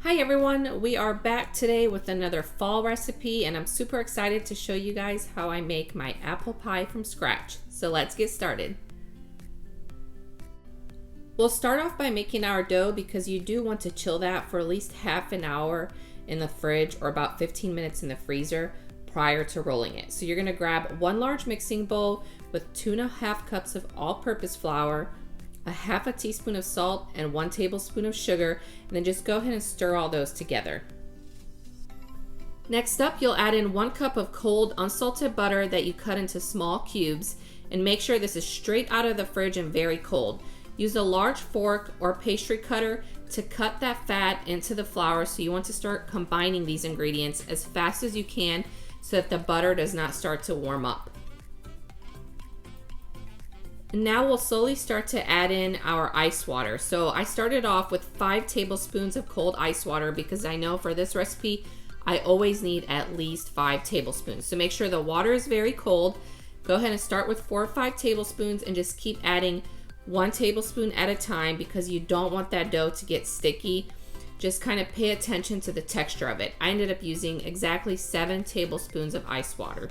Hi everyone, we are back today with another fall recipe and I'm super excited to show you guys how I make my apple pie from scratch. So let's get started. We'll start off by making our dough because you do want to chill that for at least half an hour in the fridge or about 15 minutes in the freezer prior to rolling it. So you're going to grab one large mixing bowl with 2.5 cups of all-purpose flour, a half a teaspoon of salt, and 1 tablespoon of sugar, and then just go ahead and stir all those together. Next up, you'll add in 1 cup of cold unsalted butter that you cut into small cubes, and make sure this is straight out of the fridge and very cold. Use a large fork or pastry cutter to cut that fat into the flour, so you want to start combining these ingredients as fast as you can so that the butter does not start to warm up. Now we'll slowly start to add in our ice water. So I started off with 5 tablespoons of cold ice water because I know for this recipe I always need at least 5 tablespoons. So make sure the water is very cold. Go ahead and start with 4 or 5 tablespoons and just keep adding 1 tablespoon at a time because you don't want that dough to get sticky. Just kind of pay attention to the texture of it. I ended up using exactly 7 tablespoons of ice water.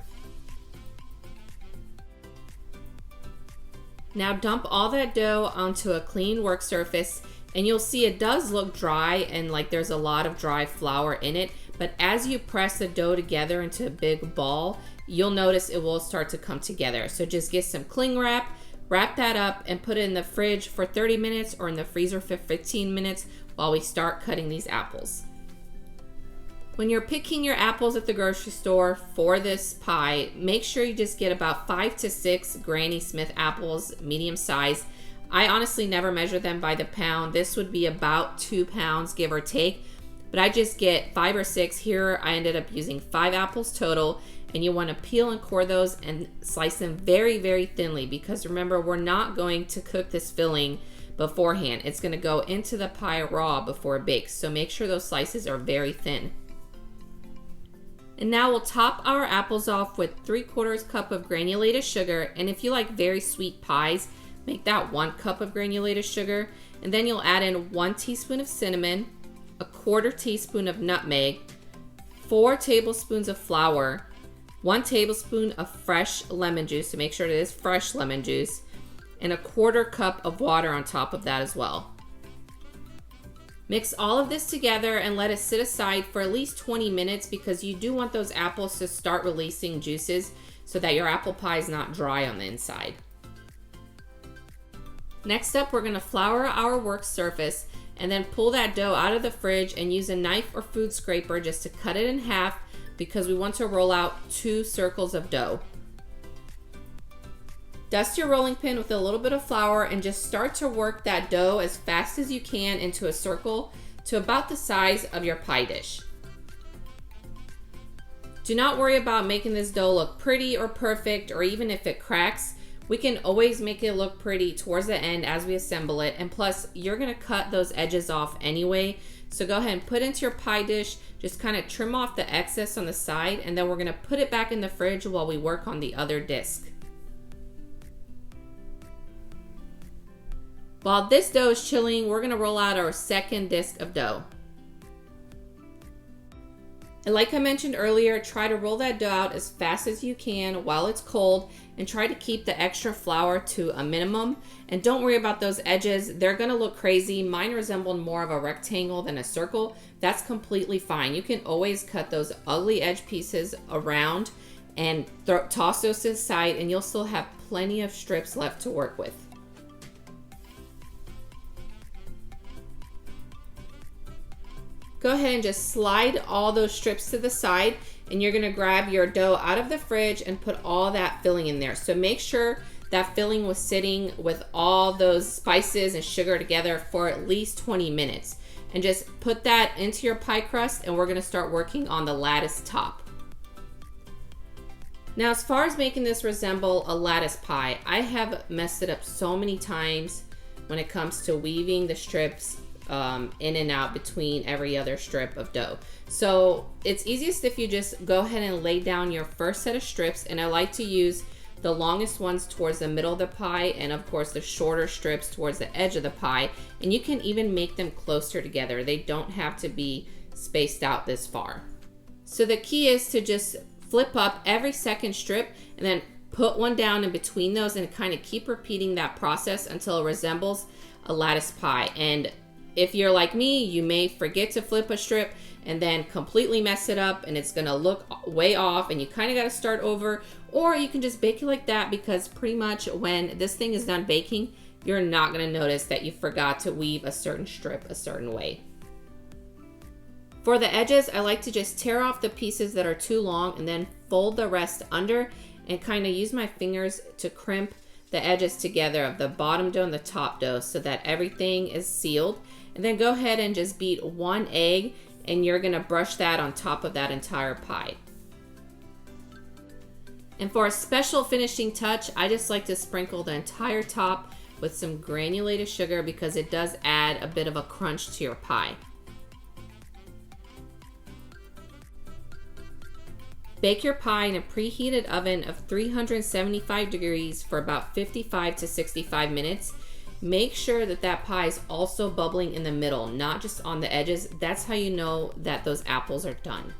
Now dump all that dough onto a clean work surface, and you'll see it does look dry and like there's a lot of dry flour in it, but as you press the dough together into a big ball, you'll notice it will start to come together. So just get some cling wrap, wrap that up, and put it in the fridge for 30 minutes or in the freezer for 15 minutes while we start cutting these apples. When you're picking your apples at the grocery store for this pie, make sure you just get about 5 to 6 Granny Smith apples, medium size. I honestly never measure them by the pound. This would be about 2 pounds, give or take, but I just get 5 or 6. Here I ended up using 5 apples total, and you want to peel and core those and slice them very, very thinly because remember, we're not going to cook this filling beforehand. It's going to go into the pie raw before it bakes, so make sure those slices are very thin. And now we'll top our apples off with 3/4 cup of granulated sugar, and if you like very sweet pies, make that 1 cup of granulated sugar, and then you'll add in 1 teaspoon of cinnamon, a 1/4 teaspoon of nutmeg, 4 tablespoons of flour, 1 tablespoon of fresh lemon juice, so make sure it is fresh lemon juice, and a 1/4 cup of water on top of that as well. Mix all of this together and let it sit aside for at least 20 minutes because you do want those apples to start releasing juices so that your apple pie is not dry on the inside. Next up, we're going to flour our work surface and then pull that dough out of the fridge and use a knife or food scraper just to cut it in half because we want to roll out 2 circles of dough. Dust your rolling pin with a little bit of flour and just start to work that dough as fast as you can into a circle to about the size of your pie dish. Do not worry about making this dough look pretty or perfect, or even if it cracks. We can always make it look pretty towards the end as we assemble it, and plus you're going to cut those edges off anyway. So go ahead and put it into your pie dish, just kind of trim off the excess on the side, and then we're going to put it back in the fridge while we work on the other disc. While this dough is chilling, we're going to roll out our second disc of dough. And like I mentioned earlier, try to roll that dough out as fast as you can while it's cold and try to keep the extra flour to a minimum. And don't worry about those edges. They're going to look crazy. Mine resembled more of a rectangle than a circle. That's completely fine. You can always cut those ugly edge pieces around and toss those to the side, and you'll still have plenty of strips left to work with. Go ahead and just slide all those strips to the side, and you're gonna grab your dough out of the fridge and put all that filling in there. So make sure that filling was sitting with all those spices and sugar together for at least 20 minutes. And just put that into your pie crust, and we're gonna start working on the lattice top. Now, as far as making this resemble a lattice pie, I have messed it up so many times when it comes to weaving the strips in and out between every other strip of dough. So it's easiest if you just go ahead and lay down your first set of strips, and I like to use the longest ones towards the middle of the pie, and of course the shorter strips towards the edge of the pie. And you can even make them closer together. They don't have to be spaced out this far. So the key is to just flip up every second strip and then put one down in between those and kind of keep repeating that process until it resembles a lattice pie. And if you're like me, you may forget to flip a strip and then completely mess it up and it's gonna look way off and you kind of got to start over. Or you can just bake it like that, because pretty much when this thing is done baking, you're not gonna notice that you forgot to weave a certain strip a certain way. For the edges, I like to just tear off the pieces that are too long and then fold the rest under and kind of use my fingers to crimp the edges together of the bottom dough and the top dough so that everything is sealed. And then go ahead and just beat 1 egg, and you're gonna brush that on top of that entire pie. And for a special finishing touch, I just like to sprinkle the entire top with some granulated sugar because it does add a bit of a crunch to your pie. Bake your pie in a preheated oven of 375 degrees for about 55 to 65 minutes. Make sure that that pie is also bubbling in the middle, not just on the edges. That's how you know that those apples are done.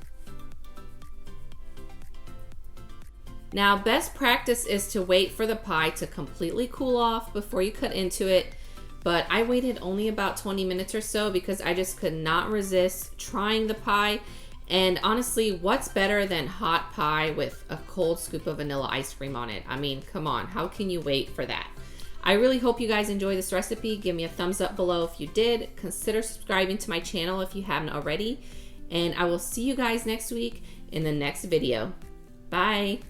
Now, best practice is to wait for the pie to completely cool off before you cut into it. But I waited only about 20 minutes or so because I just could not resist trying the pie. And honestly, what's better than hot pie with a cold scoop of vanilla ice cream on it? I mean, come on, how can you wait for that? I really hope you guys enjoy this recipe. Give me a thumbs up below if you did. Consider subscribing to my channel if you haven't already. And I will see you guys next week in the next video. Bye.